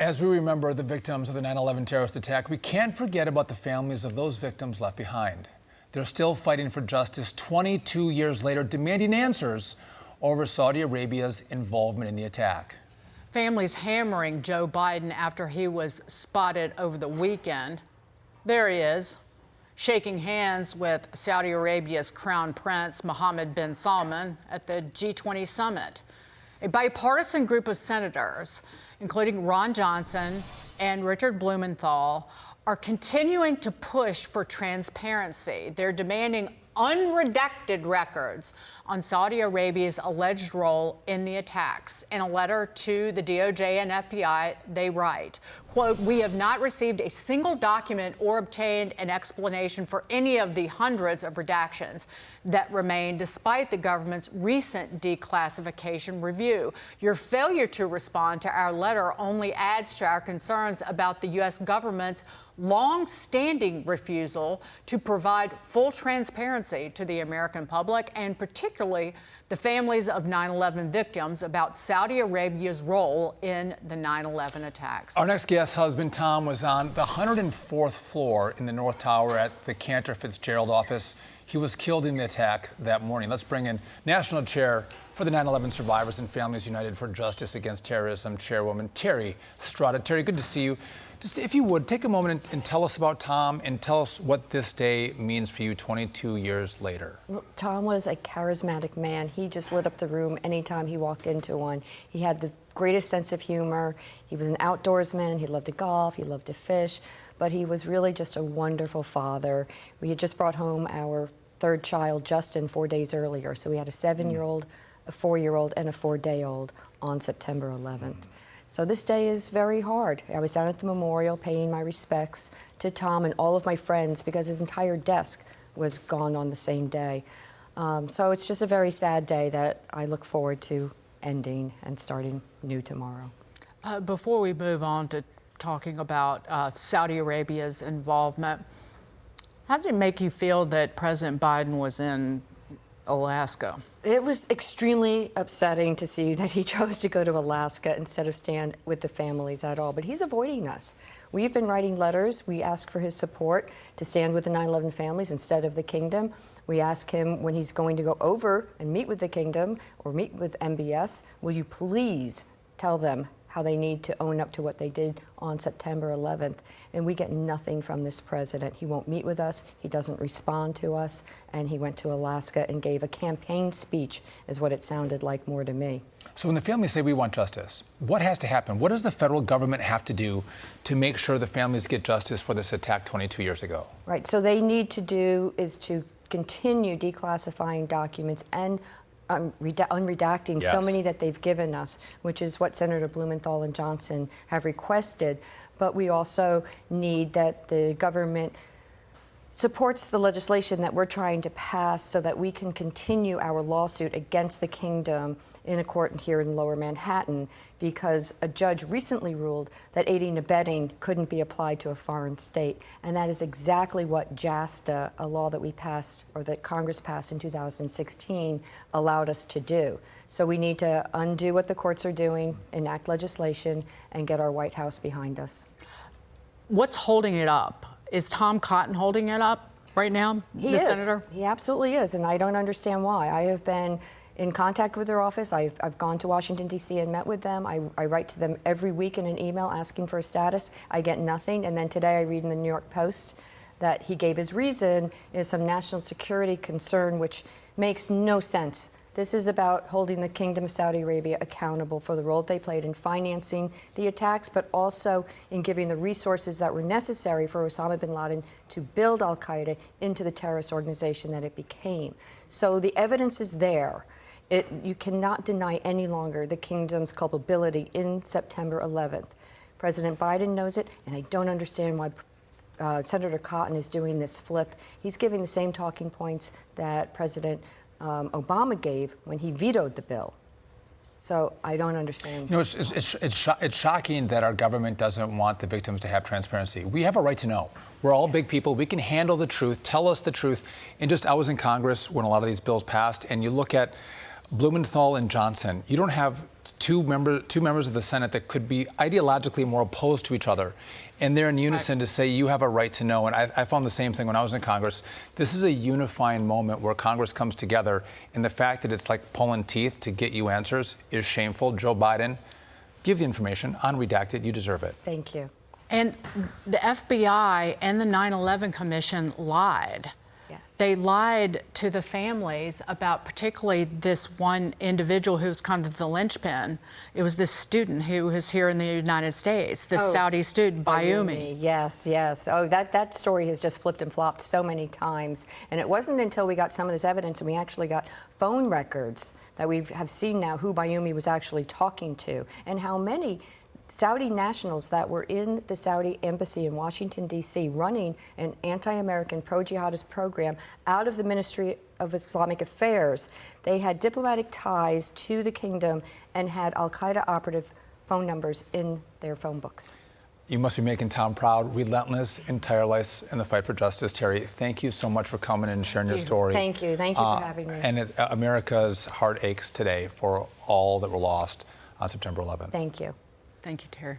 As we remember the victims of the 9/11 terrorist attack, we can't forget about the families of those victims left behind. They're still fighting for justice 22 years later, demanding answers over Saudi Arabia's involvement in the attack. Families hammering Joe Biden after he was spotted over the weekend. There he is, shaking hands with Saudi Arabia's Crown Prince Mohammed bin Salman at the G20 summit. A bipartisan group of senators, including Ron Johnson and Richard Blumenthal, are continuing to push for transparency. They're demanding unredacted records on Saudi Arabia's alleged role in the attacks. In a letter to the DOJ and FBI, they write, quote, "We have not received a single document or obtained an explanation for any of the hundreds of redactions that remain despite the government's recent declassification review. Your failure to respond to our letter only adds to our concerns about the U.S. government's long-standing refusal to provide full transparency to the American public and particularly the families of 9/11 victims about Saudi Arabia's role in the 9/11 attacks." Our next guest husband, Tom, was on the 104th floor in the North Tower at the Cantor Fitzgerald office. He was killed in the attack that morning. Let's bring in National Chair for the 9/11 Survivors and Families United for Justice Against Terrorism, Chairwoman Terry Strada. Terry, good to see you. Just if you would, take a moment and tell us about Tom and tell us what this day means for you 22 years later. Well, Tom was a charismatic man. He just lit up the room anytime he walked into one. He had the greatest sense of humor. He was an outdoorsman. He loved to golf. He loved to fish. But he was really just a wonderful father. We had just brought home our third child, Justin, 4 days earlier. So we had a 7-year-old, a 4-year-old, and a 4-day-old on September 11th. So this day is very hard. I was down at the memorial paying my respects to Tom and all of my friends because his entire desk was gone on the same day. So it's just a very sad day that I look forward to ending and starting new tomorrow. Before we move on to talking about Saudi Arabia's involvement, how did it make you feel that President Biden was in Alaska? It was extremely upsetting to see that he chose to go to Alaska instead of stand with the families at all. But he's avoiding us. We've been writing letters. We ask for his support to stand with the 9/11 families instead of the kingdom. We ask him when he's going to go over and meet with the kingdom or meet with MBS, will you please tell them how they need to own up to what they did on September 11th. And we get nothing from this president. He won't meet with us, he doesn't respond to us, and he went to Alaska and gave a campaign speech, is what it sounded like more to me. So when the families say we want justice, what has to happen? What does the federal government have to do to make sure the families get justice for this attack 22 years ago? Right, so they need to do is to continue declassifying documents and unredacting so many that they've given us, which is what Senator Blumenthal and Johnson have requested. But we also need that the government supports the legislation that we're trying to pass so that we can continue our lawsuit against the kingdom in a court here in Lower Manhattan, because a judge recently ruled that aiding and abetting couldn't be applied to a foreign state. And that is exactly what JASTA, a law that we passed or that Congress passed in 2016, allowed us to do. So we need to undo what the courts are doing, enact legislation, and get our White House behind us. What's holding it up? Is Tom Cotton holding it up right now, the senator? He absolutely is, and I don't understand why. I have been in contact with their office. I've gone to Washington, D.C. and met with them. I write to them every week in an email asking for a status. I get nothing, and then today I read in the New York Post that he gave his reason is some national security concern, which makes no sense. This is about holding the Kingdom of Saudi Arabia accountable for the role they played in financing the attacks, but also in giving the resources that were necessary for Osama bin Laden to build al-Qaeda into the terrorist organization that it became. So the evidence is there. You cannot deny any longer the kingdom's culpability in September 11th. President Biden knows it, and I don't understand why Senator Cotton is doing this flip. He's giving the same talking points that President Obama gave when he vetoed the bill. So I don't understand. You know, it's shocking that our government doesn't want the victims to have transparency. We have a right to know. We're all big people. We can handle the truth. Tell us the truth. And just, I was in Congress when a lot of these bills passed, and you look at Blumenthal and Johnson, you don't have two members of the Senate that could be ideologically more opposed to each other, and they're in unison to say you have a right to know. And I found the same thing when I was in Congress. This is a unifying moment where Congress comes together, and the fact that it's like pulling teeth to get you answers is shameful. Joe Biden, give the information, unredacted. You deserve it. Thank you. And the FBI and the 9/11 Commission lied. Yes. They lied to the families about particularly this one individual who was kind of the linchpin. It was this student who was here in the United States, this Saudi student, Bayoumi. Yes, yes. Oh, that story has just flipped and flopped so many times. And it wasn't until we got some of this evidence and we actually got phone records that we have seen now who Bayoumi was actually talking to and how many Saudi nationals that were in the Saudi embassy in Washington, D.C., running an anti-American, pro-jihadist program out of the Ministry of Islamic Affairs. They had diplomatic ties to the kingdom and had al-Qaeda operative phone numbers in their phone books. You must be making Tom proud. Relentless and tireless in the fight for justice. Terry, thank you so much for coming and sharing your story. Thank you. Thank you for having me. And America's heart aches today for all that were lost on September 11th. Thank you. Thank you, Terry.